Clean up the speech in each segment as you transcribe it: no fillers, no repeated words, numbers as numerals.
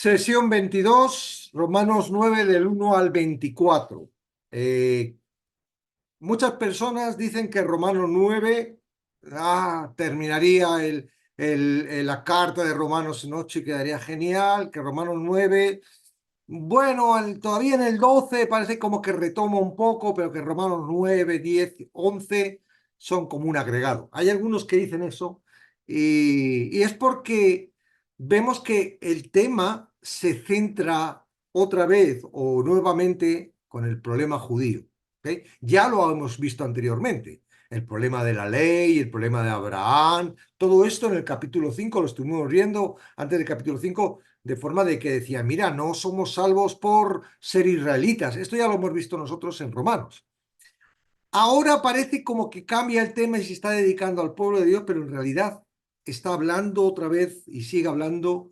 Sesión 22, Romanos 9 del 1 al 24. Muchas personas dicen que Romanos 9 terminaría la carta de Romanos en 8 y quedaría genial, que Romanos 9, bueno, todavía en el 12 parece como que retoma un poco, pero que Romanos 9, 10, 11 son como un agregado. Hay algunos que dicen eso y es porque vemos que el tema se centra otra vez o nuevamente con el problema judío. ¿Ok? Ya lo hemos visto anteriormente. El problema de la ley, el problema de Abraham, todo esto en el capítulo 5 lo estuvimos viendo antes del capítulo 5 de forma de que decía, mira, no somos salvos por ser israelitas. Esto ya lo hemos visto nosotros en Romanos. Ahora parece como que cambia el tema y se está dedicando al pueblo de Dios, pero en realidad está hablando otra vez y sigue hablando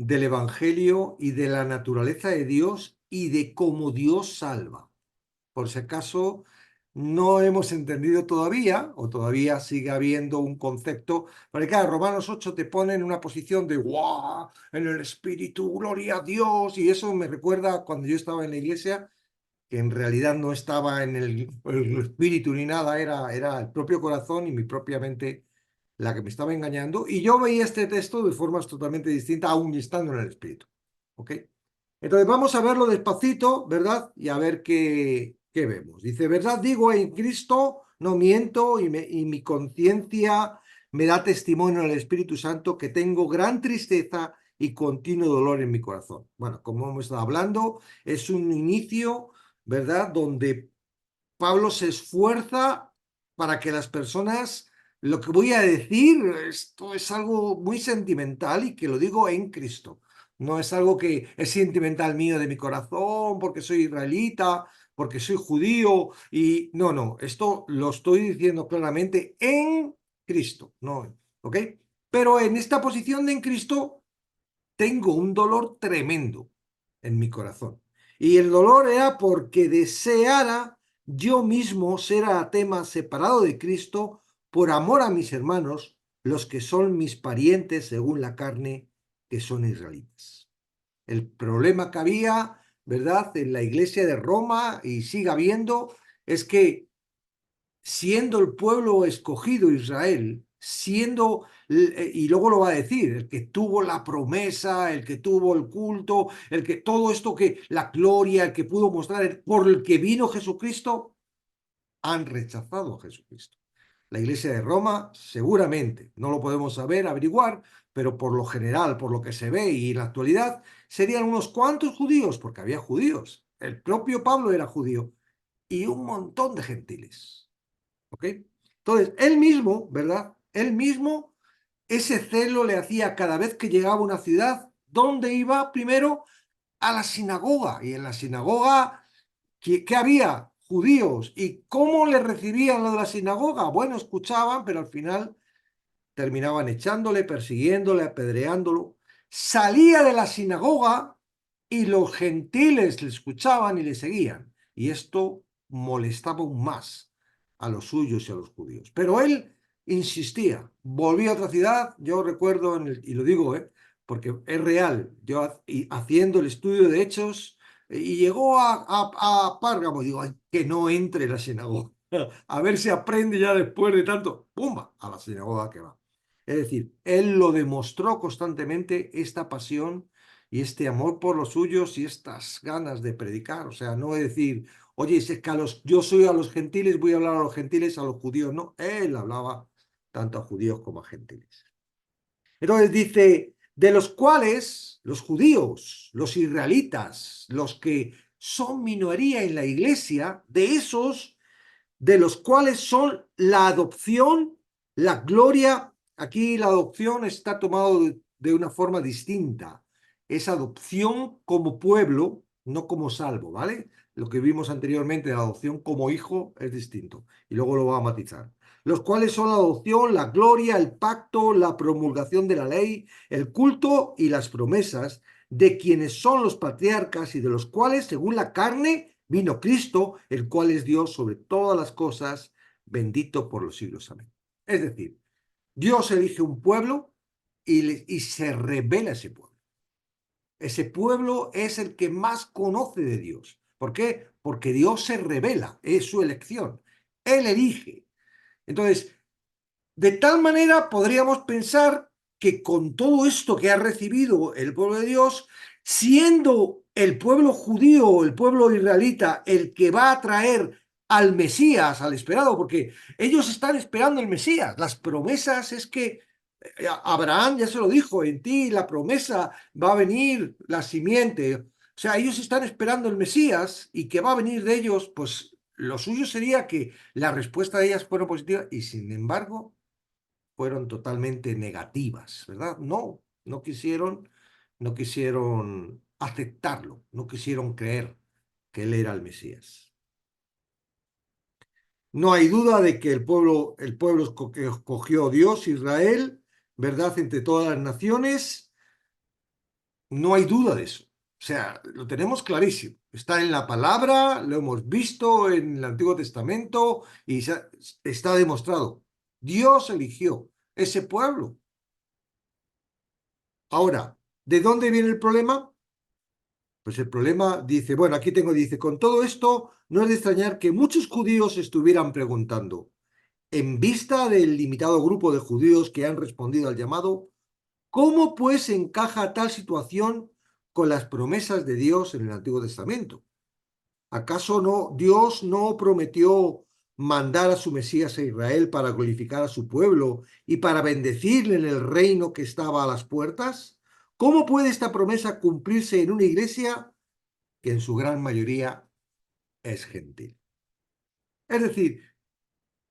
del Evangelio y de la naturaleza de Dios y de cómo Dios salva. Por si acaso no hemos entendido todavía, o todavía sigue habiendo un concepto, porque claro, Romanos 8 te pone en una posición de ¡guau! En el Espíritu, gloria a Dios, y eso me recuerda cuando yo estaba en la iglesia, que en realidad no estaba en el Espíritu ni nada, era el propio corazón y mi propia mente la que me estaba engañando, y yo veía este texto de formas totalmente distintas, aún estando en el Espíritu. ¿Ok? Entonces vamos a verlo despacito, ¿verdad? Y a ver qué vemos. Dice, ¿verdad? Digo, en Cristo no miento y mi conciencia me da testimonio en el Espíritu Santo que tengo gran tristeza y continuo dolor en mi corazón. Bueno, como hemos estado hablando, es un inicio, ¿verdad? Donde Pablo se esfuerza para que las personas, lo que voy a decir, esto es algo muy sentimental y que lo digo en Cristo. No es algo que es sentimental mío de mi corazón, porque soy israelita, porque soy judío, y no, esto lo estoy diciendo claramente en Cristo, ¿no? ¿Ok? Pero en esta posición de en Cristo tengo un dolor tremendo en mi corazón. Y el dolor era porque deseara yo mismo ser anatema separado de Cristo por amor a mis hermanos, los que son mis parientes según la carne, que son israelitas. El problema que había, ¿verdad?, en la iglesia de Roma y sigue habiendo, es que siendo el pueblo escogido Israel, siendo, y luego lo va a decir, el que tuvo la promesa, el que tuvo el culto, el que todo esto que, la gloria, el que pudo mostrar, por el que vino Jesucristo, han rechazado a Jesucristo. La iglesia de Roma, seguramente, no lo podemos saber, averiguar, pero por lo general, por lo que se ve y en la actualidad, serían unos cuantos judíos, porque había judíos. El propio Pablo era judío y un montón de gentiles. ¿Ok? Entonces, él mismo, ¿verdad? Él mismo, ese celo le hacía cada vez que llegaba a una ciudad, ¿dónde iba? Primero a la sinagoga. Y en la sinagoga, ¿qué había? Judíos. ¿Y cómo le recibían lo de la sinagoga? Bueno, escuchaban, pero al final terminaban echándole, persiguiéndole, apedreándolo. Salía de la sinagoga y los gentiles le escuchaban y le seguían. Y esto molestaba aún más a los suyos y a los judíos. Pero él insistía, volvía a otra ciudad, yo recuerdo, y lo digo, porque es real, yo haciendo el estudio de Hechos, y llegó a Párgamo, digo, ay, que no entre la sinagoga, a ver si aprende ya después de tanto, ¡pumba!, a la sinagoga que va. Es decir, él lo demostró constantemente, esta pasión y este amor por los suyos y estas ganas de predicar. O sea, no es decir, oye, es que yo soy a los gentiles, voy a hablar a los gentiles, a los judíos. No, él hablaba tanto a judíos como a gentiles. Entonces dice, de los cuales los judíos, los israelitas, los que son minoría en la iglesia, de esos, de los cuales son la adopción, la gloria. Aquí la adopción está tomado de una forma distinta. Es adopción como pueblo, no como salvo, ¿vale? Lo que vimos anteriormente de la adopción como hijo es distinto. Y luego lo va a matizar. Los cuales son la adopción, la gloria, el pacto, la promulgación de la ley, el culto y las promesas de quienes son los patriarcas y de los cuales, según la carne, vino Cristo, el cual es Dios sobre todas las cosas, bendito por los siglos. Amén. Es decir, Dios elige un pueblo y se revela ese pueblo. Ese pueblo es el que más conoce de Dios. ¿Por qué? Porque Dios se revela, es su elección. Él elige. Entonces, de tal manera podríamos pensar que con todo esto que ha recibido el pueblo de Dios, siendo el pueblo judío o el pueblo israelita el que va a traer al Mesías, al esperado, porque ellos están esperando el Mesías. Las promesas es que Abraham ya se lo dijo, en ti la promesa va a venir la simiente. O sea, ellos están esperando el Mesías y que va a venir de ellos, pues lo suyo sería que la respuesta de ellas fuera positiva y sin embargo fueron totalmente negativas, ¿verdad? No, no quisieron aceptarlo, no quisieron creer que él era el Mesías. No hay duda de que el pueblo que escogió Dios, Israel, ¿verdad? Entre todas las naciones, no hay duda de eso. O sea, lo tenemos clarísimo. Está en la palabra, lo hemos visto en el Antiguo Testamento y está demostrado. Dios eligió ese pueblo. Ahora, ¿de dónde viene el problema? Pues el problema dice, bueno, aquí tengo, dice, con todo esto, no es de extrañar que muchos judíos estuvieran preguntando, en vista del limitado grupo de judíos que han respondido al llamado, ¿cómo pues encaja tal situación con las promesas de Dios en el Antiguo Testamento? ¿Acaso no, Dios no prometió mandar a su Mesías a Israel para glorificar a su pueblo y para bendecirle en el reino que estaba a las puertas? ¿Cómo puede esta promesa cumplirse en una iglesia que en su gran mayoría es gentil? Es decir,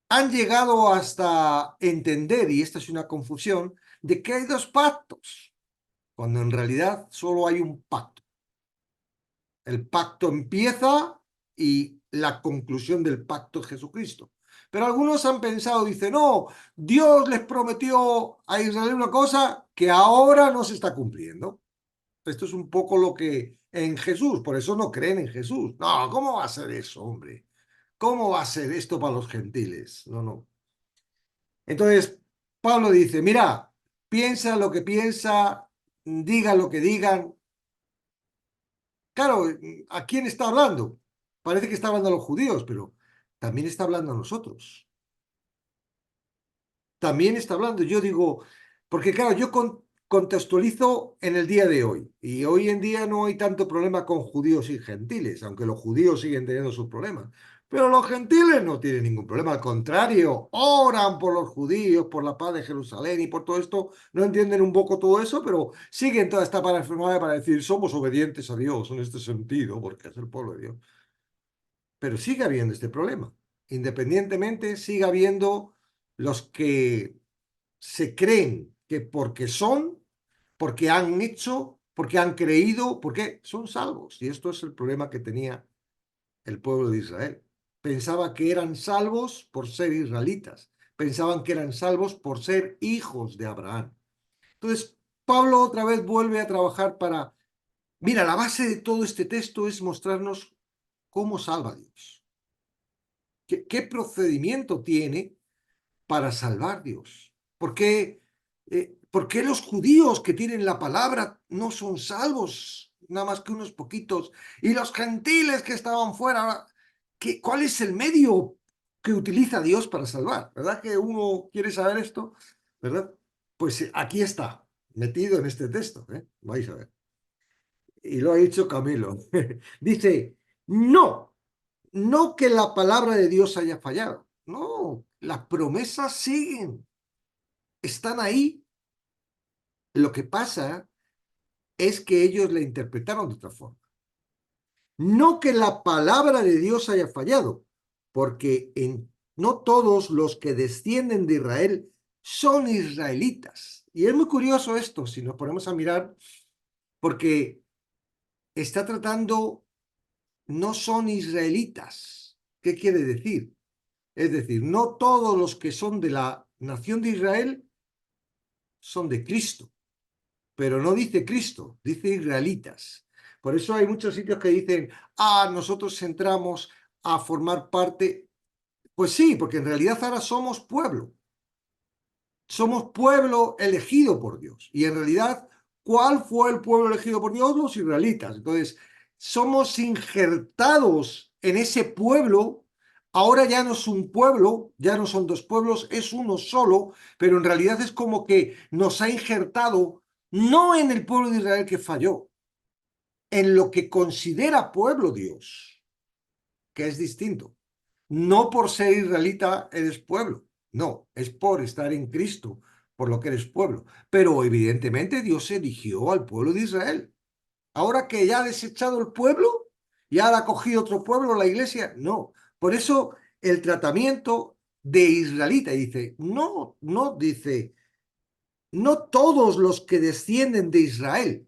han llegado hasta entender, y esta es una confusión, de que hay dos pactos, cuando en realidad solo hay un pacto. El pacto empieza y la conclusión del pacto es Jesucristo. Pero algunos han pensado, dicen, no, Dios les prometió a Israel una cosa que ahora no se está cumpliendo. Esto es un poco lo que en Jesús, por eso no creen en Jesús. No, ¿cómo va a ser eso, hombre? ¿Cómo va a ser esto para los gentiles? No, no. Entonces, Pablo dice, mira, piensa lo que piensa, diga lo que digan, claro, ¿a quién está hablando? Parece que está hablando a los judíos, pero también está hablando a nosotros. También está hablando, yo digo, porque claro, yo contextualizo en el día de hoy, y hoy en día no hay tanto problema con judíos y gentiles, aunque los judíos siguen teniendo sus problemas. Pero los gentiles no tienen ningún problema, al contrario, oran por los judíos, por la paz de Jerusalén y por todo esto, no entienden un poco todo eso, pero siguen toda esta parafernalia para decir, somos obedientes a Dios en este sentido, porque es el pueblo de Dios. Pero sigue habiendo este problema. Independientemente, sigue habiendo los que se creen que porque son, porque han hecho, porque han creído, porque son salvos. Y esto es el problema que tenía el pueblo de Israel. Pensaba que eran salvos por ser israelitas. Pensaban que eran salvos por ser hijos de Abraham. Entonces, Pablo otra vez vuelve a trabajar para... Mira, la base de todo este texto es mostrarnos cómo salva a Dios. ¿Qué procedimiento tiene para salvar Dios? ¿Por qué los judíos que tienen la palabra no son salvos? Nada más que unos poquitos. Y los gentiles que estaban fuera, ¿cuál es el medio que utiliza Dios para salvar? ¿Verdad que uno quiere saber esto? ¿Verdad? Pues aquí está, metido en este texto. Vais a ver. Y lo ha dicho Camilo. Dice, no. No que la palabra de Dios haya fallado. No, las promesas siguen, están ahí. Lo que pasa es que ellos la interpretaron de otra forma. No que la palabra de Dios haya fallado, porque no todos los que descienden de Israel son israelitas. Y es muy curioso esto, si nos ponemos a mirar, porque está tratando, no son israelitas. ¿Qué quiere decir? Es decir, no todos los que son de la nación de Israel son de Cristo, pero no dice Cristo, dice israelitas. Por eso hay muchos sitios que dicen, nosotros entramos a formar parte. Pues sí, porque en realidad ahora somos pueblo elegido por Dios. Y en realidad, ¿Cuál fue el pueblo elegido por Dios? Los israelitas. Entonces, somos injertados en ese pueblo. Ahora ya no es un pueblo, ya no son dos pueblos, es uno solo, pero en realidad es como que nos ha injertado no en el pueblo de Israel que falló, en lo que considera pueblo Dios, que es distinto. No por ser israelita eres pueblo, no, es por estar en Cristo, por lo que eres pueblo. Pero evidentemente Dios eligió al pueblo de Israel. Ahora que ya ha desechado el pueblo, ya ha cogido otro pueblo, la iglesia, no. Por eso el tratamiento de israelita dice, no, no, dice, no todos los que descienden de Israel,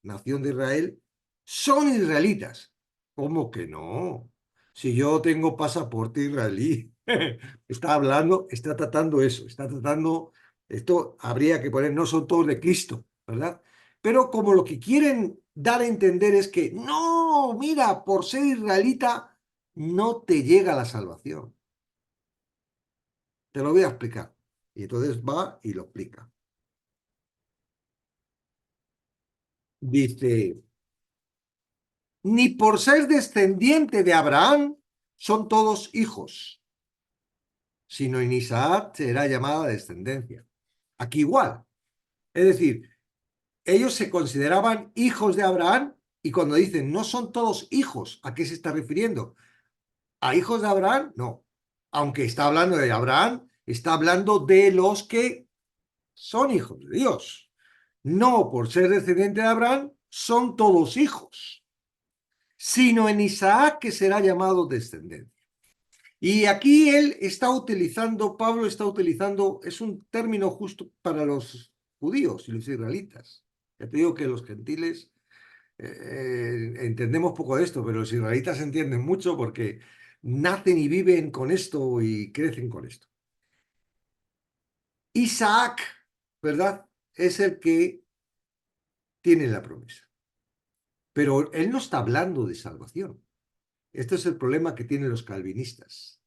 nación de Israel, son israelitas. ¿Cómo que no? Si yo tengo pasaporte israelí, está hablando, está tratando eso, está tratando, esto habría que poner, no son todos de Cristo, ¿verdad? Pero como lo que quieren dar a entender es que, no, mira, por ser israelita no te llega la salvación. Te lo voy a explicar. Y entonces va y lo explica. Dice, ni por ser descendiente de Abraham son todos hijos, sino en Isaac será llamada descendencia. Aquí igual. Es decir, ellos se consideraban hijos de Abraham y cuando dicen no son todos hijos, ¿a qué se está refiriendo? ¿A hijos de Abraham? No. Aunque está hablando de Abraham, está hablando de los que son hijos de Dios. No por ser descendiente de Abraham son todos hijos, sino en Isaac que será llamado descendencia. Y aquí él está utilizando, Pablo está utilizando, es un término justo para los judíos y los israelitas. Ya te digo que los gentiles entendemos poco de esto, pero los israelitas entienden mucho porque nacen y viven con esto y crecen con esto. Isaac, ¿verdad? Es el que tiene la promesa. Pero él no está hablando de salvación. Este es el problema que tienen los calvinistas,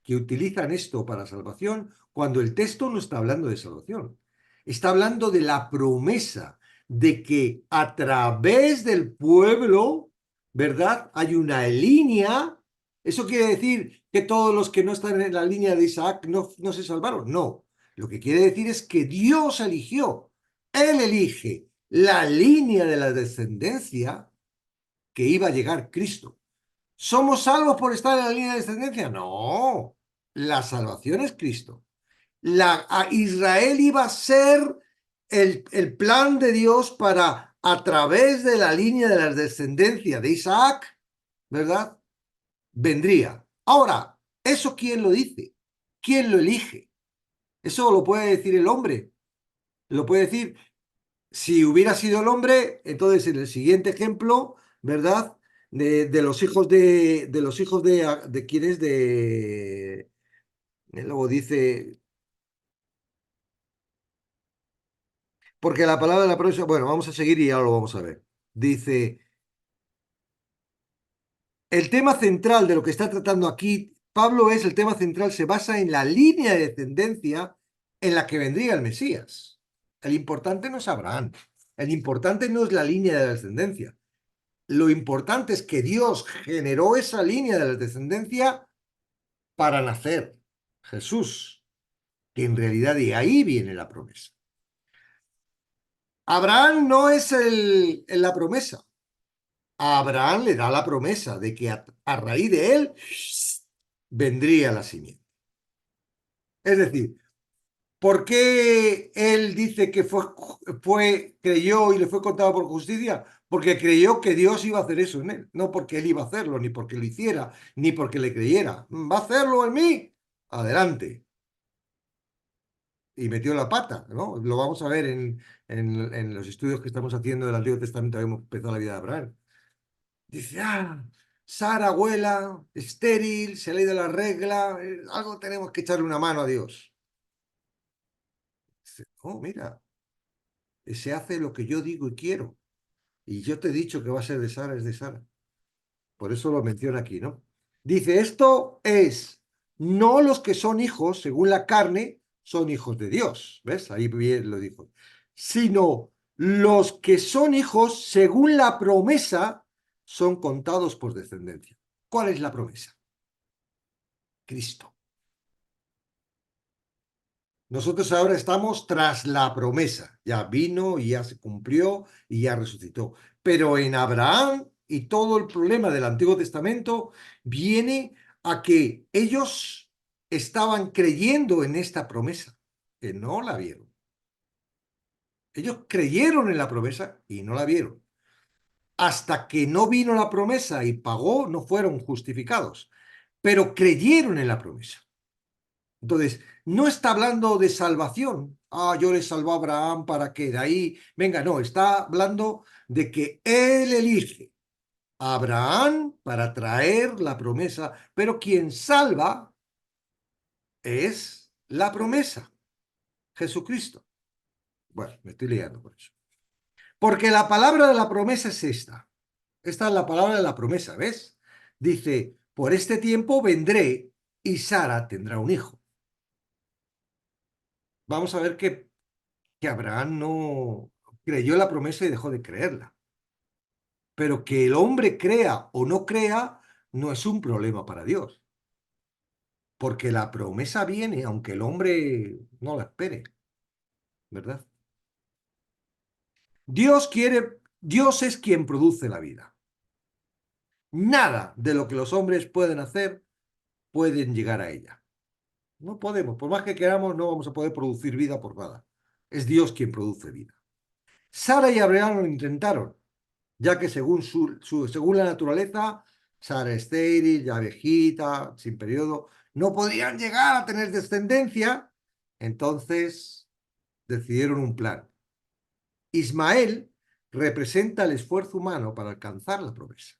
que utilizan esto para salvación cuando el texto no está hablando de salvación. Está hablando de la promesa de que a través del pueblo, ¿verdad? Hay una línea. ¿Eso quiere decir que todos los que no están en la línea de Isaac no se salvaron? No. Lo que quiere decir es que Dios eligió. Él elige la línea de la descendencia que iba a llegar Cristo. ¿Somos salvos por estar en la línea de descendencia? No, la salvación es Cristo. A Israel iba a ser el plan de Dios para, a través de la línea de la descendencia de Isaac, ¿verdad? Vendría. Ahora, ¿eso quién lo dice? ¿Quién lo elige? Eso lo puede decir el hombre. Lo puede decir, si hubiera sido el hombre, entonces en el siguiente ejemplo, ¿verdad? De los hijos de los hijos de quién es de luego dice, porque la palabra de la próxima, bueno, vamos a seguir y ahora lo vamos a ver. Dice, el tema central de lo que está tratando aquí Pablo es el tema central, se basa en la línea de descendencia en la que vendría el Mesías. El importante no es Abraham, el importante no es la línea de la descendencia. Lo importante es que Dios generó esa línea de la descendencia para nacer Jesús, que en realidad de ahí viene la promesa. Abraham no es la promesa. A Abraham le da la promesa de que a raíz de él vendría la simiente. Es decir, ¿por qué él dice que creyó y le fue contado por justicia? Porque creyó que Dios iba a hacer eso en él, no porque él iba a hacerlo, ni porque lo hiciera, ni porque le creyera. ¿Va a hacerlo en mí? Adelante. Y metió la pata, ¿no? Lo vamos a ver en los estudios que estamos haciendo del Antiguo Testamento, hemos empezado la vida de Abraham. Dice, Sara, abuela, estéril, se le ha ido la regla, algo tenemos que echarle una mano a Dios. Dice, oh, mira, se hace lo que yo digo y quiero. Y yo te he dicho que va a ser de Sara, es de Sara. Por eso lo menciona aquí, ¿no? Dice, esto es, no los que son hijos, según la carne, son hijos de Dios. ¿Ves? Ahí bien lo dijo. Sino Los que son hijos, según la promesa, son contados por descendencia. ¿Cuál es la promesa? Cristo. Nosotros ahora estamos tras la promesa. Ya vino y ya se cumplió y ya resucitó. Pero en Abraham y todo el problema del Antiguo Testamento viene a que ellos estaban creyendo en esta promesa, que no la vieron. Ellos creyeron en la promesa y no la vieron. Hasta que no vino la promesa y pagó, no fueron justificados, pero creyeron en la promesa. Entonces, no está hablando de salvación. Ah, yo le salvo a Abraham para que de ahí venga. No, está hablando de que él elige a Abraham para traer la promesa, pero quien salva es la promesa, Jesucristo. Bueno, me estoy liando por eso. Porque la palabra de la promesa es esta. Esta es la palabra de la promesa, ¿ves? Dice, por este tiempo vendré y Sara tendrá un hijo. Vamos a ver que Abraham no creyó la promesa y dejó de creerla. Pero que el hombre crea o no crea no es un problema para Dios. Porque la promesa viene aunque el hombre no la espere, ¿verdad? Dios es quien produce la vida. Nada de lo que los hombres pueden hacer pueden llegar a ella. No podemos, por más que queramos, no vamos a poder producir vida por nada. Es Dios quien produce vida. Sara y Abraham lo intentaron, ya que según la naturaleza, Sara estéril, ya viejita, sin periodo, no podían llegar a tener descendencia, entonces decidieron un plan. Ismael representa el esfuerzo humano para alcanzar la promesa.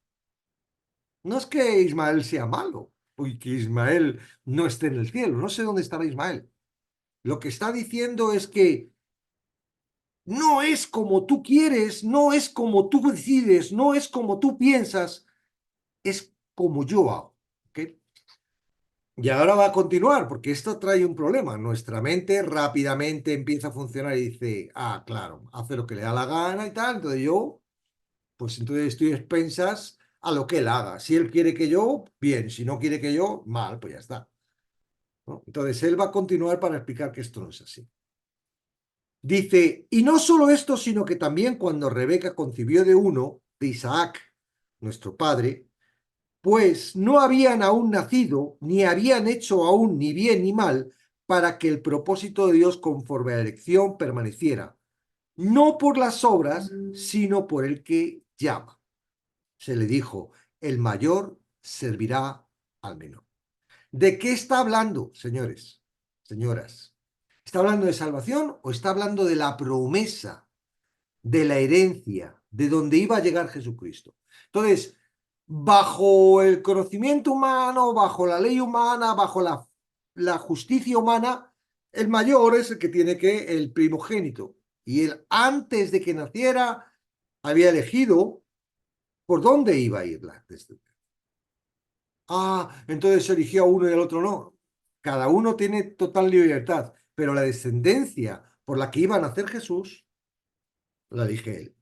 No es que Ismael sea malo, o que Ismael no esté en el cielo, no sé dónde estará Ismael. Lo que está diciendo es que no es como tú quieres, no es como tú decides, no es como tú piensas, es como yo hago. ¿Okay? Y ahora va a continuar, porque esto trae un problema. Nuestra mente rápidamente empieza a funcionar y dice, ah, claro, hace lo que le da la gana y tal, entonces yo, pues entonces estoy a expensas a lo que él haga. Si él quiere que yo, bien, si no quiere que yo, mal, pues ya está. ¿No? Entonces él va a continuar para explicar que esto no es así. Dice, y no solo esto, sino que también cuando Rebeca concibió de uno, de Isaac, nuestro padre, pues no habían aún nacido, ni habían hecho aún ni bien ni mal, para que el propósito de Dios conforme a la elección permaneciera, no por las obras, sino por el que llama. Se le dijo, el mayor servirá al menor. ¿De qué está hablando, señores, señoras? ¿Está hablando de salvación o está hablando de la promesa, de la herencia, de donde iba a llegar Jesucristo? Entonces, bajo el conocimiento humano, bajo la ley humana, bajo la justicia humana, el mayor es el que tiene el primogénito. Y él, antes de que naciera, había elegido por dónde iba a ir la descendencia. Ah, entonces eligió a uno y al otro no. Cada uno tiene total libertad, pero la descendencia por la que iba a nacer Jesús, la elige él.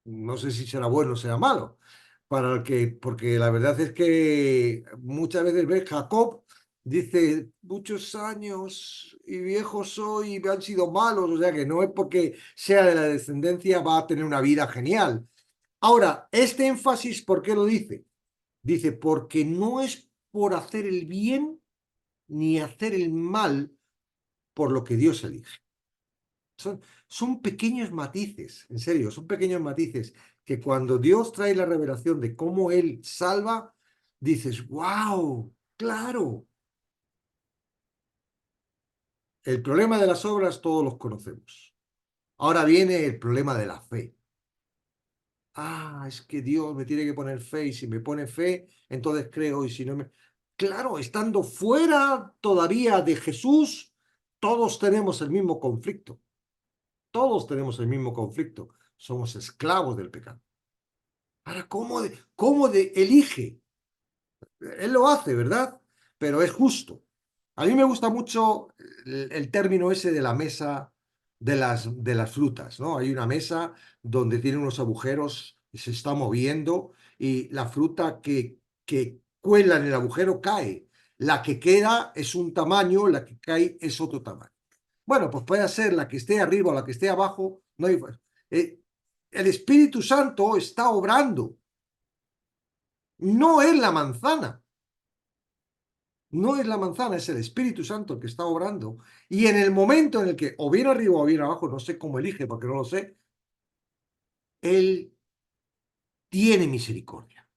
No sé si será bueno o será malo, porque la verdad es que muchas veces ves Jacob dice muchos años y viejo soy y me han sido malos, o sea que no es porque sea de la descendencia va a tener una vida genial. Ahora, este énfasis, ¿por qué lo dice? Dice, porque no es por hacer el bien ni hacer el mal por lo que Dios elige. Son pequeños matices, en serio, son pequeños matices que cuando Dios trae la revelación de cómo Él salva, dices, wow, claro. El problema de las obras todos los conocemos. Ahora viene el problema de la fe. Ah, es que Dios me tiene que poner fe y si me pone fe, entonces creo y si no me... Claro, estando fuera todavía de Jesús, todos tenemos el mismo conflicto. Todos tenemos el mismo conflicto. Somos esclavos del pecado. Ahora, ¿cómo elige? Él lo hace, ¿verdad? Pero es justo. A mí me gusta mucho el término ese de la mesa de las frutas, ¿no? Hay una mesa donde tiene unos agujeros y se está moviendo y la fruta que cuela en el agujero cae. La que queda es un tamaño, la que cae es otro tamaño. Bueno, pues puede ser la que esté arriba o la que esté abajo, no hay. eh, el Espíritu Santo está obrando, no es la manzana. No es la manzana, es el Espíritu Santo el que está obrando. Y en el momento en el que, o bien arriba o bien abajo, no sé cómo elige, porque no lo sé, Él tiene misericordia.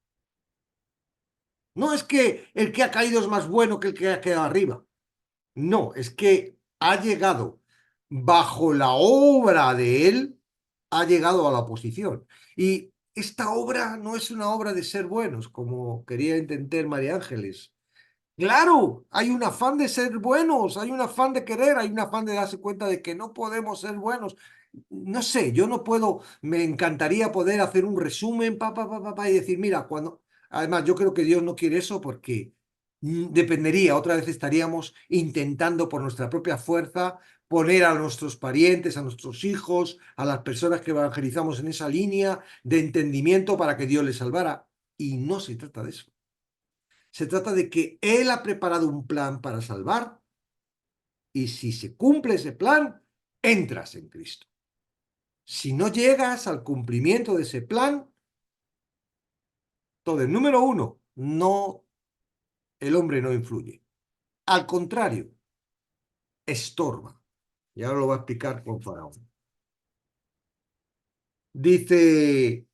No es que el que ha caído es más bueno que el que ha quedado arriba. No, es que ha llegado bajo la obra de Él, ha llegado a la posición. Y esta obra no es una obra de ser buenos, como quería entender María Ángeles. Claro, hay un afán de ser buenos, hay un afán de querer, hay un afán de darse cuenta de que no podemos ser buenos. No sé, yo no puedo, me encantaría poder hacer un resumen, y decir, mira, cuando. Además, yo creo que Dios no quiere eso porque dependería, otra vez estaríamos intentando por nuestra propia fuerza poner a nuestros parientes, a nuestros hijos, a las personas que evangelizamos en esa línea de entendimiento para que Dios les salvara. Y no se trata de eso. Se trata de que Él ha preparado un plan para salvar y si se cumple ese plan, entras en Cristo. Si no llegas al cumplimiento de ese plan, entonces, número uno, no, el hombre no influye. Al contrario, estorba. Y ahora lo va a explicar con Faraón. Dice,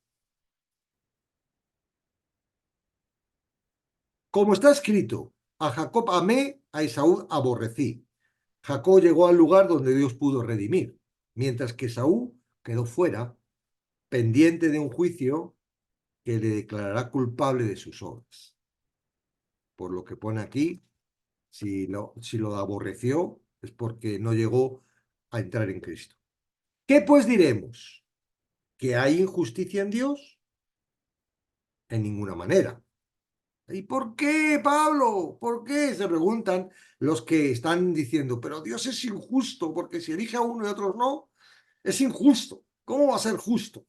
como está escrito, a Jacob amé, a Esaú aborrecí. Jacob llegó al lugar donde Dios pudo redimir, mientras que Esaú quedó fuera, pendiente de un juicio que le declarará culpable de sus obras. Por lo que pone aquí, si lo aborreció es porque no llegó a entrar en Cristo. ¿Qué pues diremos? ¿Que hay injusticia en Dios? En ninguna manera. ¿Y por qué, Pablo? ¿Por qué? Se preguntan los que están diciendo, pero Dios es injusto porque si elige a uno y a otros no, es injusto. ¿Cómo va a ser justo?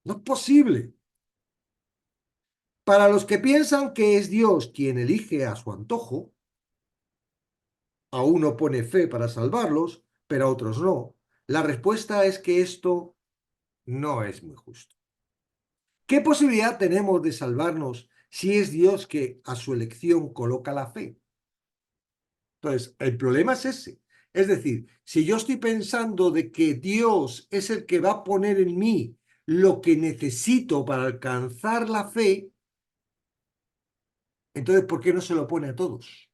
No es posible. Para los que piensan que es Dios quien elige a su antojo, a uno pone fe para salvarlos, pero a otros no. La respuesta es que esto no es muy justo. ¿Qué posibilidad tenemos de salvarnos si es Dios que a su elección coloca la fe? Entonces, el problema es ese. Es decir, si yo estoy pensando de que Dios es el que va a poner en mí lo que necesito para alcanzar la fe, entonces, ¿por qué no se lo pone a todos?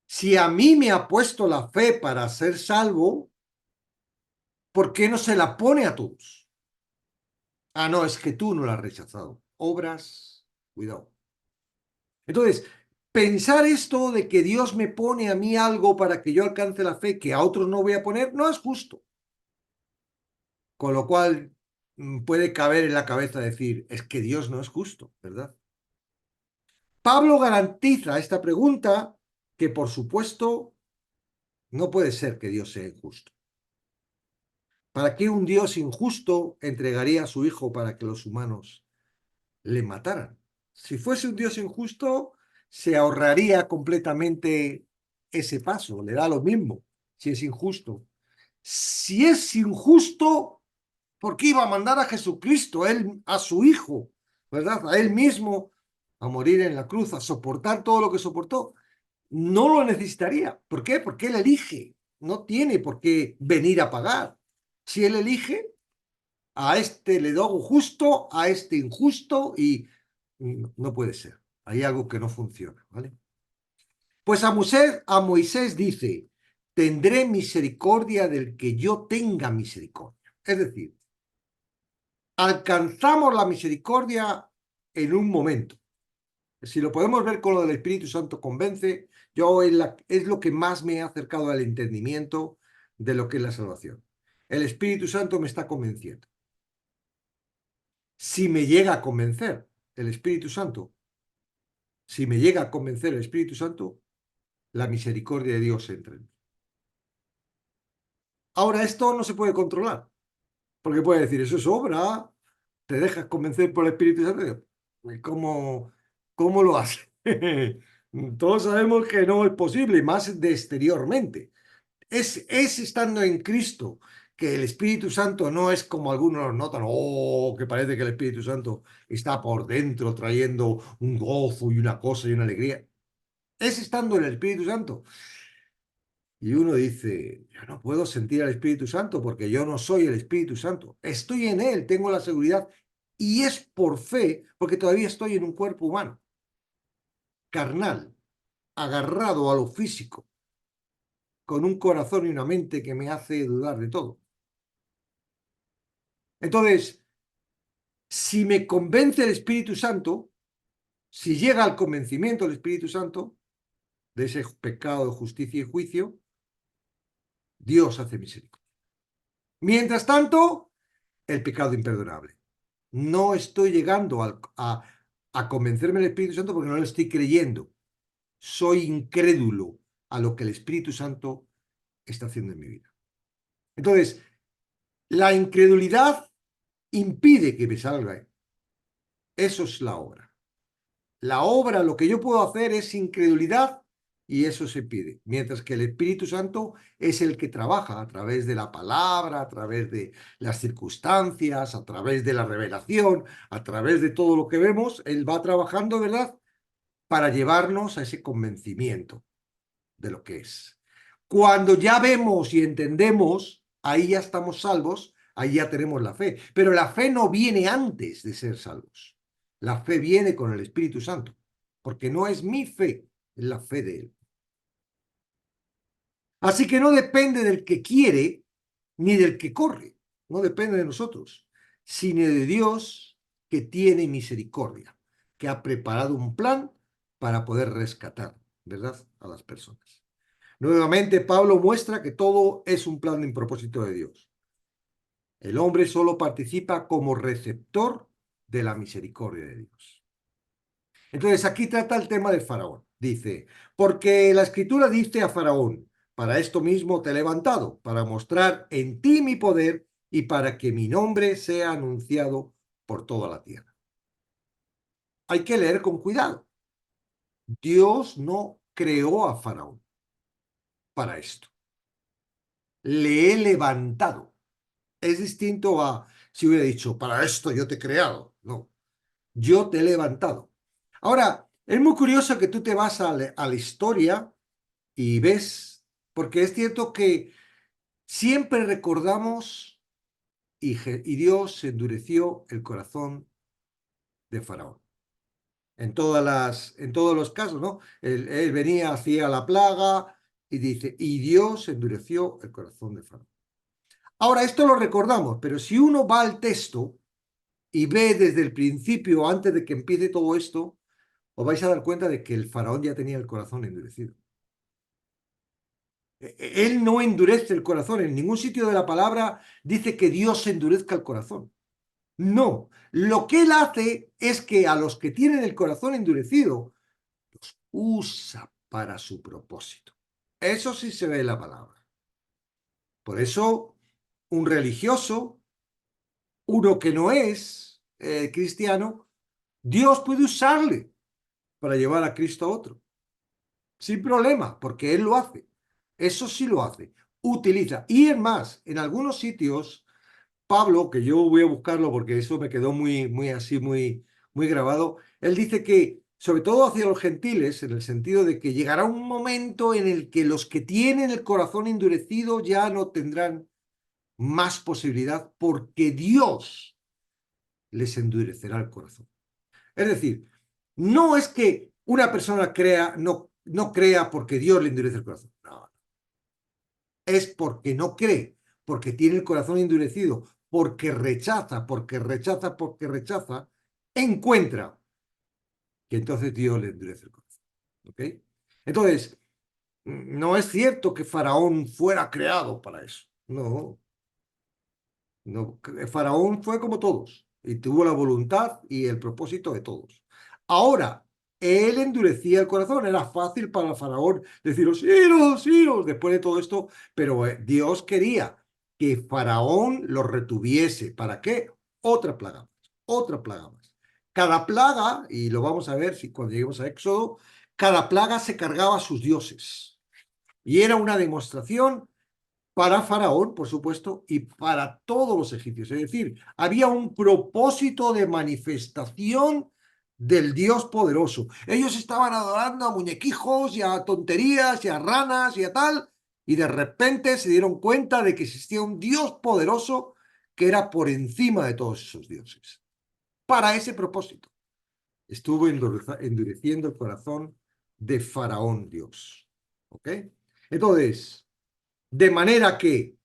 Si a mí me ha puesto la fe para ser salvo, ¿por qué no se la pone a todos? Ah, no, es que tú no la has rechazado. Obras, cuidado. Entonces, pensar esto de que Dios me pone a mí algo para que yo alcance la fe que a otros no voy a poner, no es justo. Con lo cual, puede caber en la cabeza decir, es que Dios no es justo, ¿verdad? Pablo garantiza esta pregunta que, por supuesto, no puede ser que Dios sea injusto. ¿Para qué un Dios injusto entregaría a su hijo para que los humanos le mataran? Si fuese un Dios injusto, se ahorraría completamente ese paso, le da lo mismo si es injusto. Si es injusto, ¿por qué iba a mandar a Jesucristo, a su hijo, ¿verdad? A él mismo, a morir en la cruz, a soportar todo lo que soportó. No lo necesitaría. ¿Por qué? Porque él elige. No tiene por qué venir a pagar. Si él elige, a este le doy justo, a este injusto y no puede ser. Hay algo que no funciona, ¿vale? Pues a Moisés dice, tendré misericordia del que yo tenga misericordia. Es decir, alcanzamos la misericordia en un momento. Si lo podemos ver con lo del Espíritu Santo convence, yo es lo que más me ha acercado al entendimiento de lo que es la salvación. El Espíritu Santo me está convenciendo. Si me llega a convencer el Espíritu Santo, si me llega a convencer el Espíritu Santo, la misericordia de Dios entra en mí. Ahora, esto no se puede controlar, porque puede decir, eso es obra, te dejas convencer por el Espíritu Santo. ¿Y cómo lo hace? Todos sabemos que no es posible, más de exteriormente. Es estando en Cristo que el Espíritu Santo no es como algunos notan, que parece que el Espíritu Santo está por dentro trayendo un gozo y una cosa y una alegría. Es estando en el Espíritu Santo. Y uno dice, yo no puedo sentir al Espíritu Santo porque yo no soy el Espíritu Santo. Estoy en Él, tengo la seguridad. Y es por fe, porque todavía estoy en un cuerpo humano, carnal, agarrado a lo físico, con un corazón y una mente que me hace dudar de todo. Entonces, si me convence el Espíritu Santo, si llega al convencimiento del Espíritu Santo de ese pecado de justicia y juicio, Dios hace misericordia. Mientras tanto, el pecado imperdonable. No estoy llegando a convencerme del Espíritu Santo porque no le estoy creyendo. Soy incrédulo a lo que el Espíritu Santo está haciendo en mi vida. Entonces, la incredulidad impide que me salga. Eso es la obra. La obra, lo que yo puedo hacer es incredulidad y eso se pide. Mientras que el Espíritu Santo es el que trabaja a través de la palabra, a través de las circunstancias, a través de la revelación, a través de todo lo que vemos, Él va trabajando, ¿verdad? Para llevarnos a ese convencimiento de lo que es. Cuando ya vemos y entendemos, ahí ya estamos salvos, ahí ya tenemos la fe. Pero la fe no viene antes de ser salvos. La fe viene con el Espíritu Santo, porque no es mi fe, es la fe de Él. Así que no depende del que quiere ni del que corre, no depende de nosotros, sino de Dios que tiene misericordia, que ha preparado un plan para poder rescatar, ¿verdad?, a las personas. Nuevamente, Pablo muestra que todo es un plan en propósito de Dios. El hombre solo participa como receptor de la misericordia de Dios. Entonces, aquí trata el tema del faraón. Dice, porque la escritura dice a faraón, para esto mismo te he levantado, para mostrar en ti mi poder y para que mi nombre sea anunciado por toda la tierra. Hay que leer con cuidado. Dios no creó a faraón para esto. Le he levantado. Es distinto a si hubiera dicho, para esto yo te he creado. No, yo te he levantado. Ahora, es muy curioso que tú te vas a la historia y ves, porque es cierto que siempre recordamos y Dios endureció el corazón de Faraón. En todos los casos, ¿no? Él venía, hacía la plaga y dice, y Dios endureció el corazón de Faraón. Ahora, esto lo recordamos, pero si uno va al texto y ve desde el principio, antes de que empiece todo esto, os vais a dar cuenta de que el faraón ya tenía el corazón endurecido. Él no endurece el corazón. En ningún sitio de la palabra dice que Dios endurezca el corazón. No. Lo que él hace es que a los que tienen el corazón endurecido, los usa para su propósito. Eso sí se ve en la palabra. Por eso, un religioso, uno que no es cristiano, Dios puede usarle para llevar a Cristo a otro. Sin problema, porque Él lo hace. Eso sí lo hace. Utiliza. Y es más, en algunos sitios, Pablo, que yo voy a buscarlo porque eso me quedó muy así, muy grabado, él dice que, sobre todo hacia los gentiles, en el sentido de que llegará un momento en el que los que tienen el corazón endurecido ya no tendrán más posibilidad porque Dios les endurecerá el corazón. Es decir, no es que una persona no crea porque Dios le endurece el corazón. No, es porque no cree, porque tiene el corazón endurecido, porque rechaza, encuentra que entonces Dios le endurece el corazón. ¿Ok? Entonces, no es cierto que Faraón fuera creado para eso. No, no. Faraón fue como todos y tuvo la voluntad y el propósito de todos. Ahora, él endurecía el corazón. Era fácil para el faraón deciros, iros, iros, después de todo esto, pero Dios quería que Faraón lo retuviese. ¿Para qué? Otra plaga más, otra plaga más. Cada plaga, y lo vamos a ver si cuando lleguemos a Éxodo, cada plaga se cargaba a sus dioses. Y era una demostración para Faraón, por supuesto, y para todos los egipcios. Es decir, había un propósito de manifestación del Dios poderoso. Ellos estaban adorando a muñequijos y a tonterías y a ranas y a tal, y de repente se dieron cuenta de que existía un Dios poderoso que era por encima de todos esos dioses. Para ese propósito estuvo endureciendo el corazón de Faraón Dios. ¿Ok? Entonces, de manera que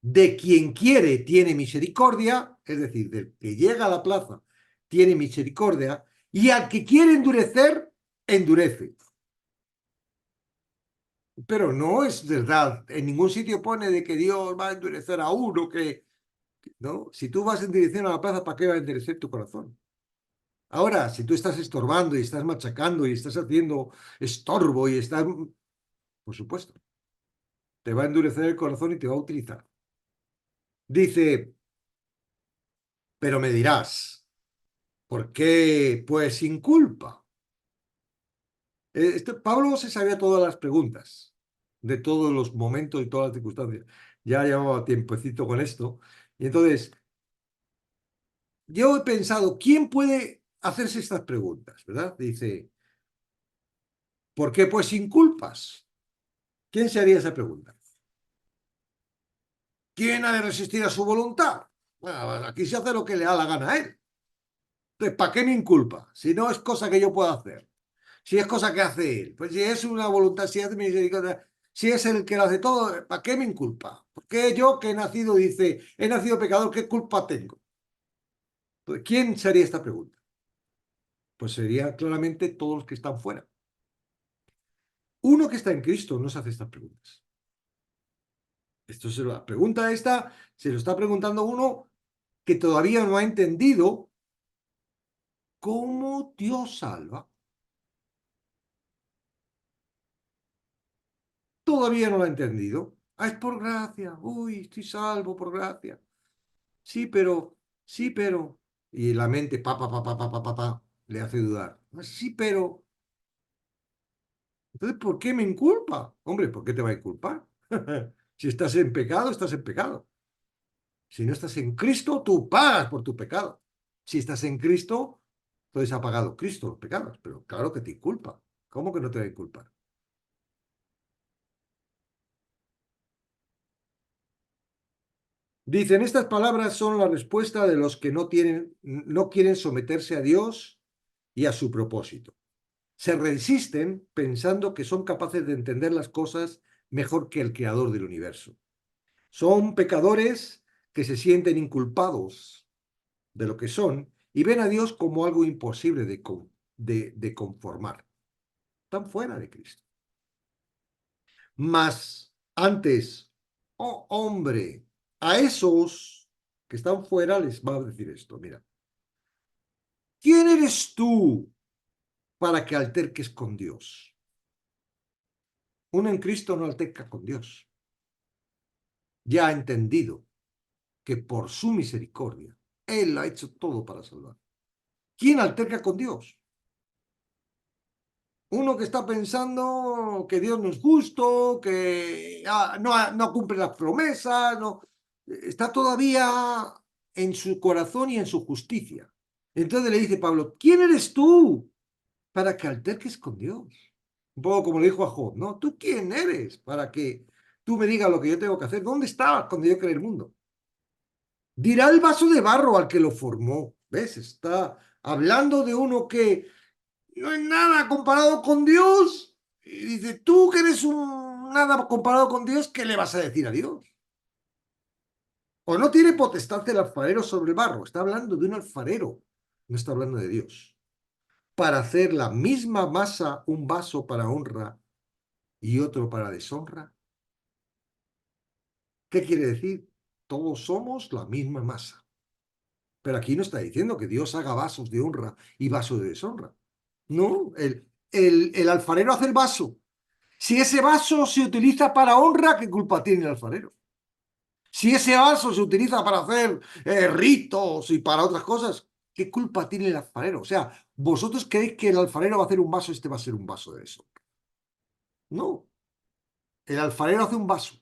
de quien quiere tiene misericordia, es decir, del que llega a la plaza tiene misericordia, y al que quiere endurecer, endurece. Pero no es verdad, en ningún sitio pone de que Dios va a endurecer a uno, ¿no? Si tú vas en dirección a la plaza, ¿para qué va a endurecer tu corazón? Ahora, si tú estás estorbando y estás machacando y estás haciendo estorbo y estás, por supuesto, te va a endurecer el corazón y te va a utilizar. Dice, pero me dirás, ¿por qué? Pues sin culpa. Pablo se sabía todas las preguntas, de todos los momentos y todas las circunstancias. Ya llevaba tiempecito con esto. Y entonces, yo he pensado, ¿quién puede hacerse estas preguntas? ¿Verdad? Dice, ¿por qué? Pues sin culpas. ¿Quién se haría esa pregunta? ¿Quién ha de resistir a su voluntad? Bueno, aquí se hace lo que le da la gana a él. Entonces, ¿para qué me inculpa? Si no es cosa que yo pueda hacer. Si es cosa que hace él, pues si es una voluntad, si es misericordia, si es el que lo hace todo, ¿para qué me inculpa? Porque yo que he nacido, dice, he nacido pecador, ¿qué culpa tengo? Pues, ¿quién se haría esta pregunta? Pues sería claramente todos los que están fuera. Uno que está en Cristo no se hace estas preguntas. La pregunta esta se lo está preguntando uno que todavía no ha entendido cómo Dios salva. Todavía no lo ha entendido. Ah, es por gracia. Uy, estoy salvo por gracia. Sí, pero, y la mente, le hace dudar. "Ah, sí, pero, entonces, ¿por qué me inculpa? Hombre, ¿por qué te va a inculpar? Si estás en pecado, estás en pecado. Si no estás en Cristo, tú pagas por tu pecado. Si estás en Cristo, entonces ha pagado Cristo los pecados, pero claro que te inculpa. ¿Cómo que no te va a inculpar? Dicen, estas palabras son la respuesta de los que no quieren someterse a Dios y a su propósito. Se resisten pensando que son capaces de entender las cosas mejor que el creador del universo. Son pecadores que se sienten inculpados de lo que son y ven a Dios como algo imposible de conformar. Están fuera de Cristo. Mas antes, oh hombre, a esos que están fuera les va a decir esto, mira, ¿quién eres tú para que alterques con Dios? Uno en Cristo no alterca con Dios. Ya ha entendido que por su misericordia, Él ha hecho todo para salvar. ¿Quién alterca con Dios? Uno que está pensando que Dios no es justo, que no cumple las promesas, no, está todavía en su corazón y en su justicia. Entonces le dice Pablo, ¿quién eres tú para que alterques con Dios? Un poco como le dijo a Job, ¿no? ¿Tú quién eres para que tú me digas lo que yo tengo que hacer? ¿Dónde estabas cuando yo creé el mundo? Dirá el vaso de barro al que lo formó. ¿Ves? Está hablando de uno que no es nada comparado con Dios. Y dice, tú que eres un nada comparado con Dios, ¿qué le vas a decir a Dios? O no tiene potestad el alfarero sobre el barro. Está hablando de un alfarero. No está hablando de Dios. Para hacer la misma masa, un vaso para honra y otro para deshonra. ¿Qué quiere decir? Todos somos la misma masa. Pero aquí no está diciendo que Dios haga vasos de honra y vasos de deshonra. ¿no? El alfarero hace el vaso. Si ese vaso se utiliza para honra, ¿qué culpa tiene el alfarero? Si ese vaso se utiliza para hacer ritos y para otras cosas, ¿qué culpa tiene el alfarero? O sea, ¿vosotros creéis que el alfarero va a hacer un vaso, este va a ser un vaso de eso? No, el alfarero hace un vaso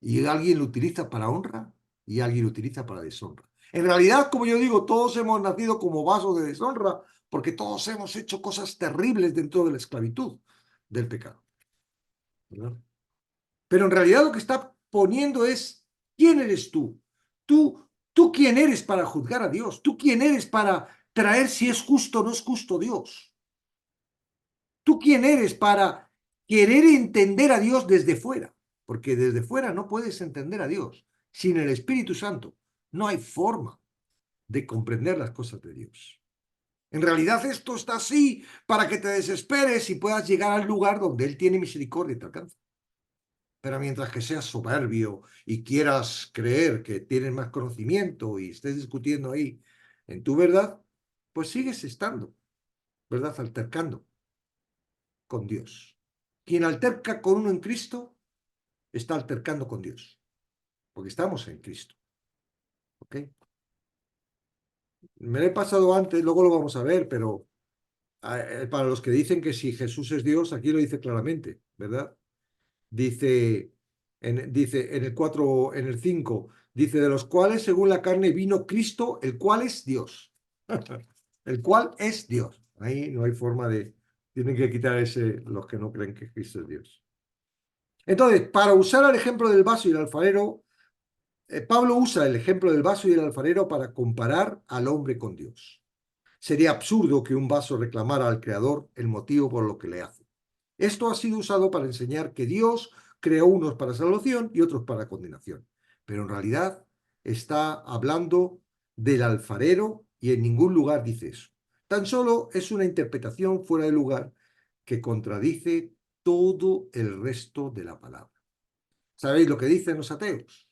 y alguien lo utiliza para honra y alguien lo utiliza para deshonra. En realidad, como yo digo, todos hemos nacido como vasos de deshonra porque todos hemos hecho cosas terribles dentro de la esclavitud del pecado, ¿verdad? Pero en realidad lo que está poniendo es, ¿quién eres tú? ¿Tú quién eres para juzgar a Dios? ¿Tú quién eres para traer si es justo o no es justo Dios? ¿Tú quién eres para querer entender a Dios desde fuera? Porque desde fuera no puedes entender a Dios. Sin el Espíritu Santo no hay forma de comprender las cosas de Dios. En realidad esto está así para que te desesperes y puedas llegar al lugar donde Él tiene misericordia y te alcanza. Pero mientras que seas soberbio y quieras creer que tienes más conocimiento y estés discutiendo ahí en tu verdad, pues sigues estando, ¿verdad? Altercando con Dios. Quien alterca con uno en Cristo está altercando con Dios, porque estamos en Cristo. ¿Ok? Me lo he pasado antes, luego lo vamos a ver, pero para los que dicen que si Jesús es Dios, aquí lo dice claramente, ¿verdad? Dice en el 4, en el 5, dice, de los cuales según la carne vino Cristo, el cual es Dios. El cual es Dios. Ahí no hay forma de, tienen que quitar ese, los que no creen que Cristo es Dios. Entonces, para usar el ejemplo del vaso y el alfarero, Pablo usa el ejemplo del vaso y el alfarero para comparar al hombre con Dios. Sería absurdo que un vaso reclamara al Creador el motivo por lo que le hace. Esto ha sido usado para enseñar que Dios creó unos para salvación y otros para condenación. Pero en realidad está hablando del alfarero y en ningún lugar dice eso. Tan solo es una interpretación fuera de lugar que contradice todo el resto de la palabra. ¿Sabéis lo que dicen los ateos?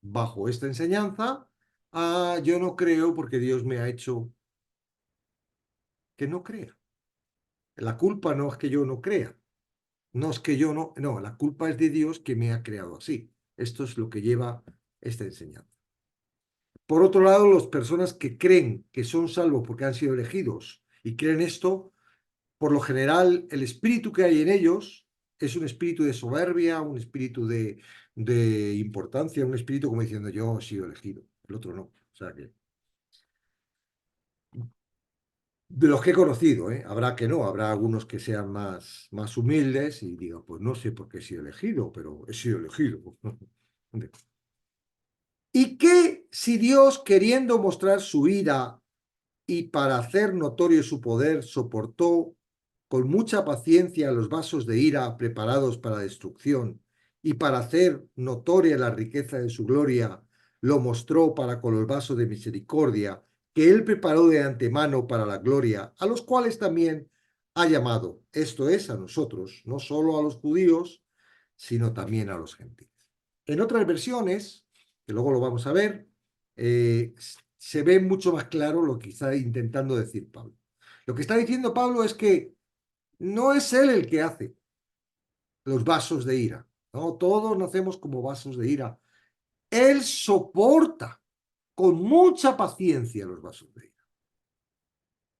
Bajo esta enseñanza, yo no creo porque Dios me ha hecho que no crea. La culpa no es que yo no crea, no es que yo no, la culpa es de Dios que me ha creado así. Esto es lo que lleva esta enseñanza. Por otro lado, las personas que creen que son salvos porque han sido elegidos y creen esto, por lo general, el espíritu que hay en ellos es un espíritu de soberbia, un espíritu de importancia, un espíritu como diciendo yo he sido elegido, el otro no. O sea que de los que he conocido, habrá que no, habrá algunos que sean más humildes y digan, pues no sé por qué he sido elegido, pero he sido elegido. ¿Y qué si Dios, queriendo mostrar su ira y para hacer notorio su poder, soportó con mucha paciencia los vasos de ira preparados para destrucción y para hacer notoria la riqueza de su gloria, lo mostró para con los vasos de misericordia que él preparó de antemano para la gloria, a los cuales también ha llamado, esto es, a nosotros, no solo a los judíos, sino también a los gentiles? En otras versiones, que luego lo vamos a ver, se ve mucho más claro lo que está intentando decir Pablo. Lo que está diciendo Pablo es que no es él el que hace los vasos de ira, ¿no? Todos nacemos como vasos de ira. Él soporta con mucha paciencia los vasos de ira.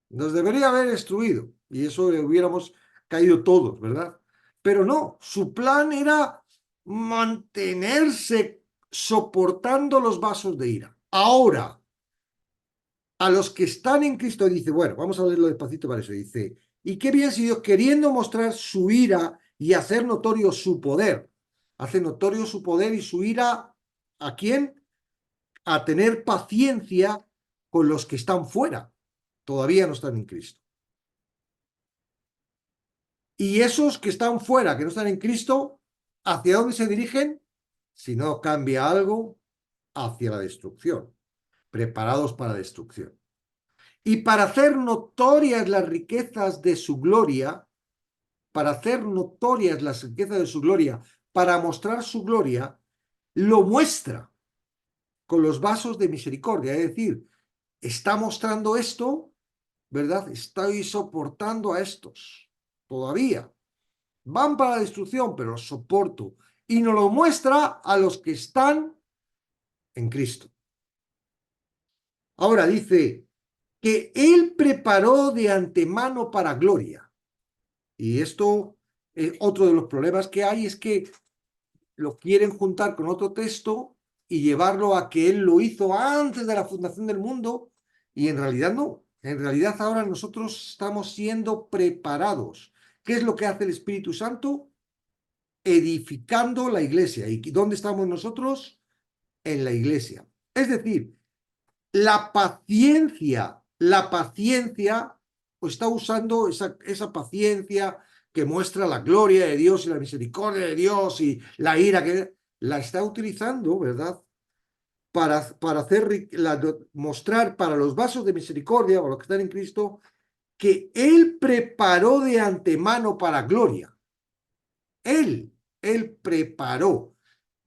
Nos debería haber destruido y eso le hubiéramos caído todos, ¿verdad? Pero no, su plan era mantenerse soportando los vasos de ira. Ahora, a los que están en Cristo dice, bueno, vamos a leerlo despacito para eso, dice, y qué bien si Dios, queriendo mostrar su ira y hacer notorio su poder, hace notorio su poder y su ira, ¿a quién? A tener paciencia con los que están fuera, todavía no están en Cristo. Y esos que están fuera, que no están en Cristo, ¿hacia dónde se dirigen? Si no cambia algo, hacia la destrucción, preparados para la destrucción. Y para hacer notorias las riquezas de su gloria, para hacer notorias las riquezas de su gloria, para mostrar su gloria, lo muestra con los vasos de misericordia. Es decir, está mostrando esto, ¿verdad? Estoy soportando a estos, todavía. Van para la destrucción, pero los soporto. Y nos lo muestra a los que están en Cristo. Ahora dice que Él preparó de antemano para gloria. Y esto, otro de los problemas que hay es que lo quieren juntar con otro texto y llevarlo a que Él lo hizo antes de la fundación del mundo, y en realidad no. En realidad ahora nosotros estamos siendo preparados. ¿Qué es lo que hace el Espíritu Santo? Edificando la iglesia. ¿Y dónde estamos nosotros? En la iglesia. Es decir, la paciencia, pues está usando esa paciencia que muestra la gloria de Dios y la misericordia de Dios y la ira que la está utilizando, ¿verdad? Para hacer, mostrar para los vasos de misericordia, o los que están en Cristo, que Él preparó de antemano para gloria. Él preparó.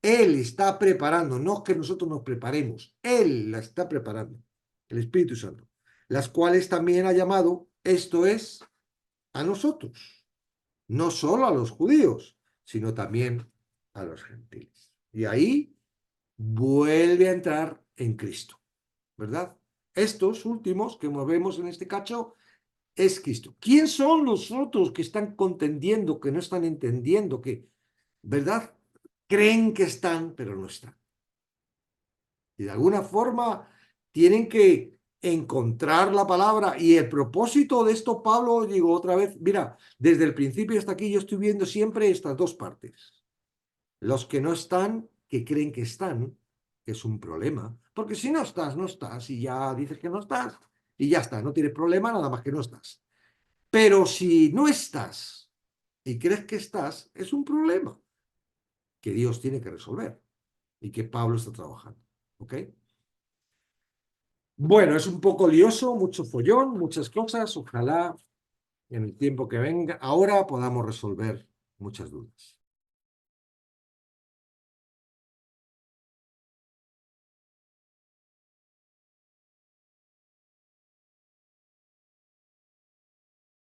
Él está preparando, no es que nosotros nos preparemos, Él la está preparando, el Espíritu Santo, las cuales también ha llamado, esto es, a nosotros, no solo a los judíos, sino también a los gentiles. Y ahí vuelve a entrar en Cristo, ¿verdad? Estos últimos que vemos en este cacho es Cristo. ¿Quién son los otros que están contendiendo, que no están entendiendo, que, ¿verdad? Creen que están, pero no están? Y de alguna forma tienen que encontrar la palabra. Y el propósito de esto, Pablo, digo otra vez, mira, desde el principio hasta aquí yo estoy viendo siempre estas dos partes. Los que no están, que creen que están, que es un problema. Porque si no estás, no estás. Y ya dices que no estás. Y ya está, no tienes problema, nada más que no estás. Pero si no estás y crees que estás, es un problema que Dios tiene que resolver y que Pablo está trabajando. ¿Ok? Bueno, es un poco lioso, mucho follón, muchas cosas. Ojalá en el tiempo que venga ahora podamos resolver muchas dudas.